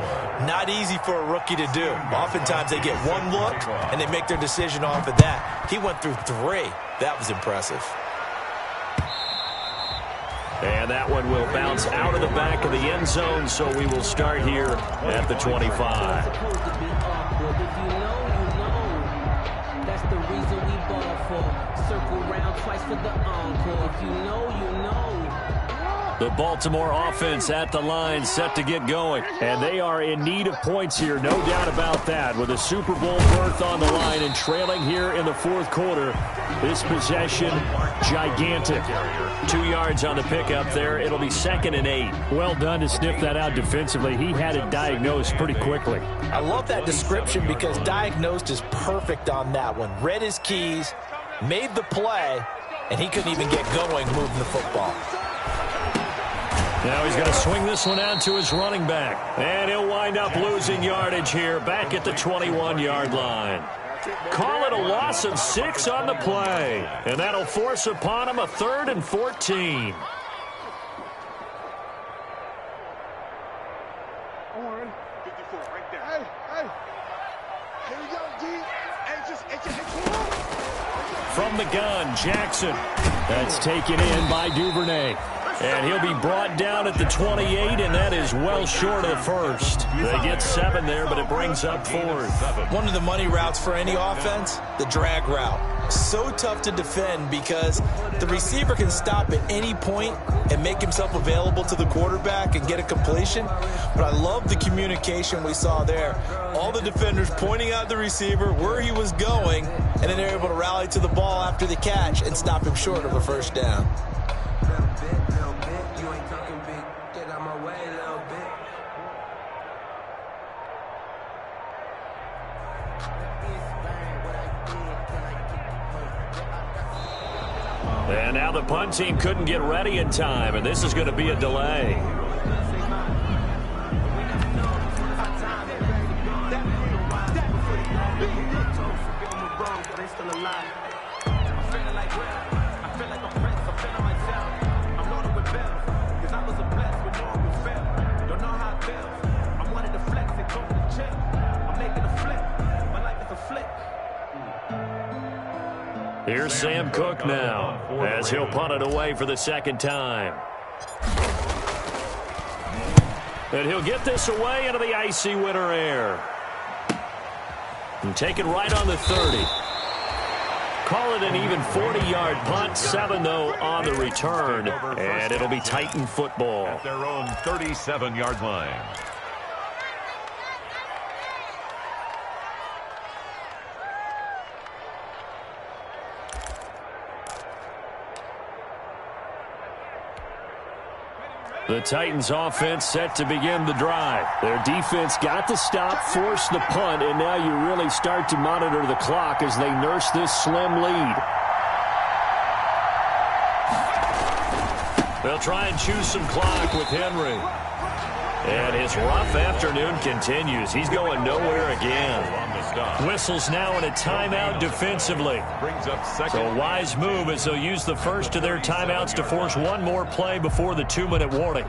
Not easy for a rookie to do. Oftentimes they get one look and they make their decision off of that. He went through 3. That was impressive. And that one will bounce out of the back of the end zone, so we will start here at the 25. That's the reason we ball for. Circle round twice for the encore. If you know, you know. The Baltimore offense at the line, set to get going. And they are in need of points here, no doubt about that. With a Super Bowl berth on the line and trailing here in the 4th quarter. This possession, gigantic. 2 yards on the pickup there. It'll be 2nd and 8. Well done to sniff that out defensively. He had it diagnosed pretty quickly. I love that description because diagnosed is perfect on that one. Read his keys, made the play, and he couldn't even get going moving the football. Now he's going to swing this one out to his running back. And he'll wind up losing yardage here back at the 21-yard line. Call it a loss of 6 on the play. And that'll force upon him a 3rd and 14. Here we go, D. Hey, just come on. gun. Jackson. That's taken in by Duvernay. And he'll be brought down at the 28, and that is well short of the first. They get 7 there, but it brings up 4th. One of the money routes for any offense, the drag route. So tough to defend because the receiver can stop at any point and make himself available to the quarterback and get a completion. But I love the communication we saw there. All the defenders pointing out the receiver, where he was going, and then they're able to rally to the ball after the catch and stop him short of a first down. And now the punt team couldn't get ready in time, and this is going to be a delay. Here's Sam Cook now, as he'll punt it away for the second time. And he'll get this away into the icy winter air. And take it right on the 30. Call it an even 40-yard punt. 7, though, on the return. And it'll be Titan football. At their own 37-yard line. The Titans offense set to begin the drive. Their defense got the stop, forced the punt, and now you really start to monitor the clock as they nurse this slim lead. They'll try and choose some clock with Henry. And his rough afternoon continues. He's going nowhere again. Whistles now in a timeout defensively. So a wise move as they'll use the first of their timeouts to force one more play before the 2-minute warning.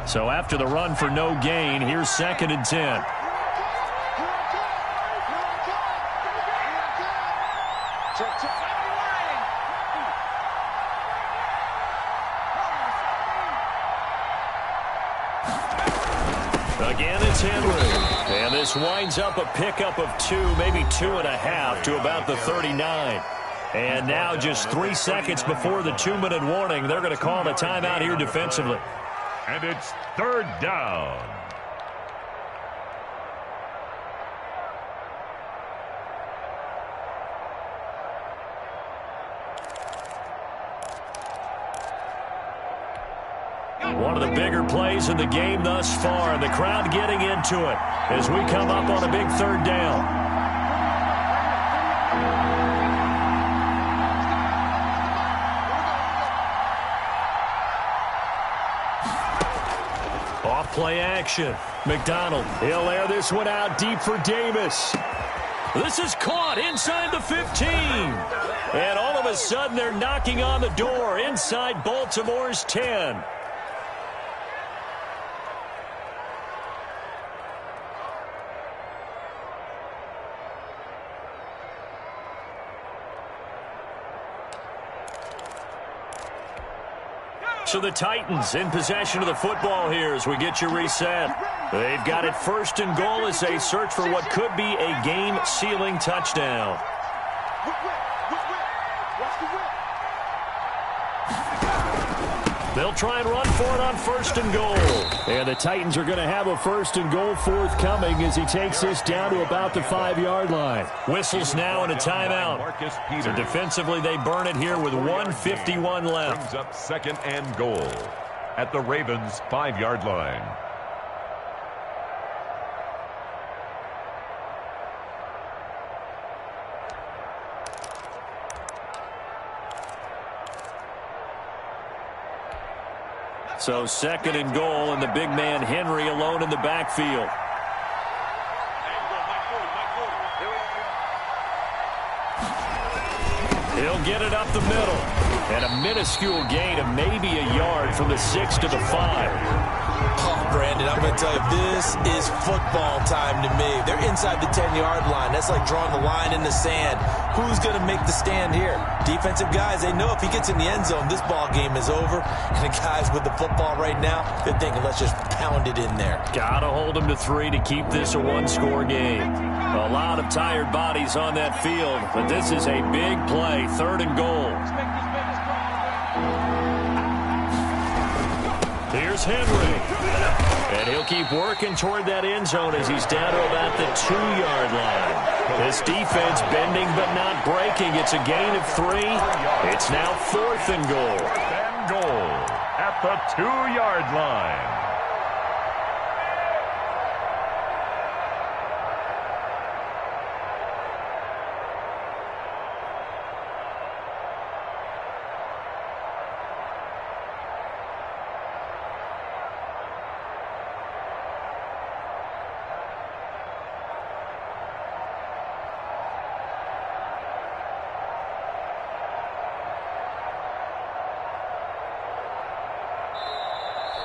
So after the run for no gain, here's 2nd and 10. Again, it's Henry. And this winds up a pickup of 2, maybe 2.5 to about the 39. And now just 3 seconds before the 2-minute warning, they're going to call a timeout here defensively. And it's 3rd down. One of the bigger plays in the game thus far, and the crowd getting into it as we come up on a big 3rd down. Off play action. McDonald, he'll air this one out deep for Davis. This is caught inside the 15. And all of a sudden they're knocking on the door inside Baltimore's 10. So the Titans in possession of the football here as we get you reset. They've got it 1st and goal as they search for what could be a game-sealing touchdown. They'll try and run for it on 1st and goal. And the Titans are going to have a 1st and goal forthcoming as he takes this down to about the 5-yard line. Whistles now in a timeout. So defensively, they burn it here with 1:51 left. Brings up 2nd and goal at the Ravens' 5-yard line. So 2nd and goal, and the big man Henry alone in the backfield. He'll get it up the middle. And a minuscule gain of maybe a yard from the 6 to the 5. Oh, Brandon, I'm going to tell you, this is football time to me. They're inside the 10-yard line. That's like drawing the line in the sand. Who's going to make the stand here? Defensive guys, they know if he gets in the end zone, this ball game is over. And the guys with the football right now, they're thinking, let's just pound it in there. Got to hold them to 3 to keep this a one-score game. A lot of tired bodies on that field, but this is a big play, 3rd and goal. Here's Henry. And he'll keep working toward that end zone as he's down to about the 2-yard line. This defense bending but not breaking. It's a gain of 3. It's now 4th and goal. 4th and goal at the 2-yard line.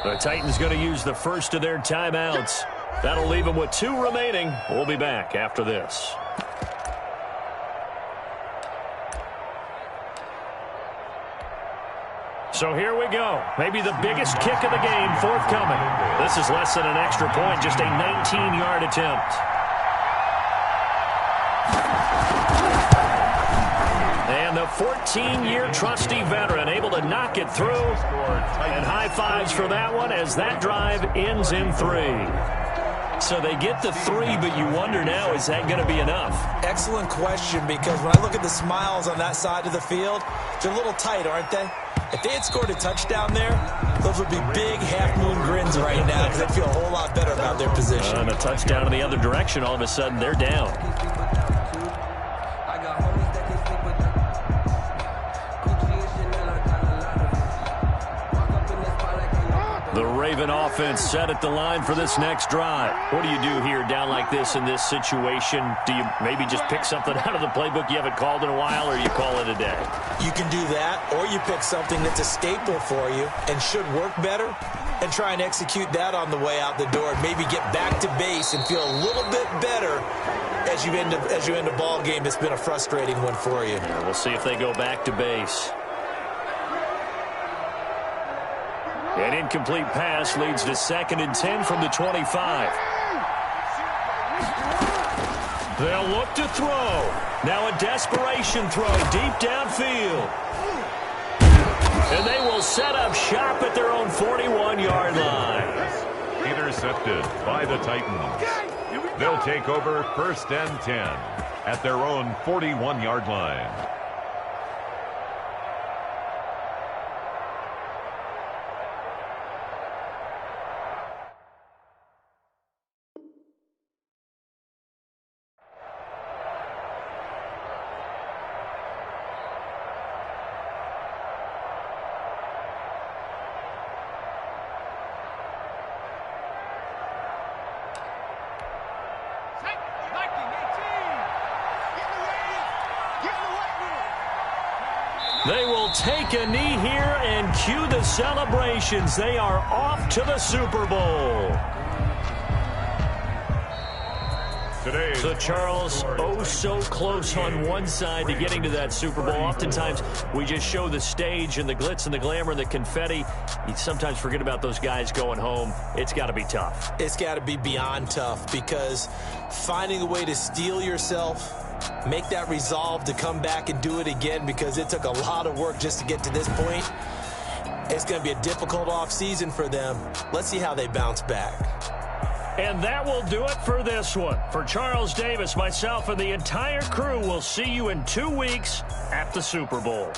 The Titans going to use the first of their timeouts. That'll leave them with 2 remaining. We'll be back after this. So here we go. Maybe the biggest kick of the game forthcoming. This is less than an extra point, just a 19-yard attempt. And the 14-year trusty veteran able to knock it through. And high fives for that one as that drive ends in 3. So they get the 3, but you wonder now, is that going to be enough? Excellent question, because when I look at the smiles on that side of the field, they're a little tight, aren't they? If they had scored a touchdown there, those would be big half-moon grins right now because they'd feel a whole lot better about their position. And a touchdown in the other direction, all of a sudden they're down. The Raven offense set at the line for this next drive. What do you do here down like this in this situation? Do you maybe just pick something out of the playbook you haven't called in a while, or you call it a day? You can do that, or you pick something that's a staple for you and should work better and try and execute that on the way out the door and maybe get back to base and feel a little bit better as you end a ball game that's been a frustrating one for you. Yeah, we'll see if they go back to base. An incomplete pass leads to 2nd and 10 from the 25. They'll look to throw. Now a desperation throw deep downfield. And they will set up shop at their own 41-yard line. Intercepted by the Titans. They'll take over 1st and 10 at their own 41-yard line. They will take a knee here and cue the celebrations. They are off to the Super Bowl. So, Charles, oh so close on one side to getting to that Super Bowl. Oftentimes, we just show the stage and the glitz and the glamour and the confetti. You sometimes forget about those guys going home. It's got to be tough. It's got to be beyond tough, because finding a way to steel yourself, make that resolve to come back and do it again, because it took a lot of work just to get to this point. It's going to be a difficult offseason for them. Let's see how they bounce back. And that will do it for this one. For Charles Davis, myself, and the entire crew, we'll see you in 2 weeks at the Super Bowl.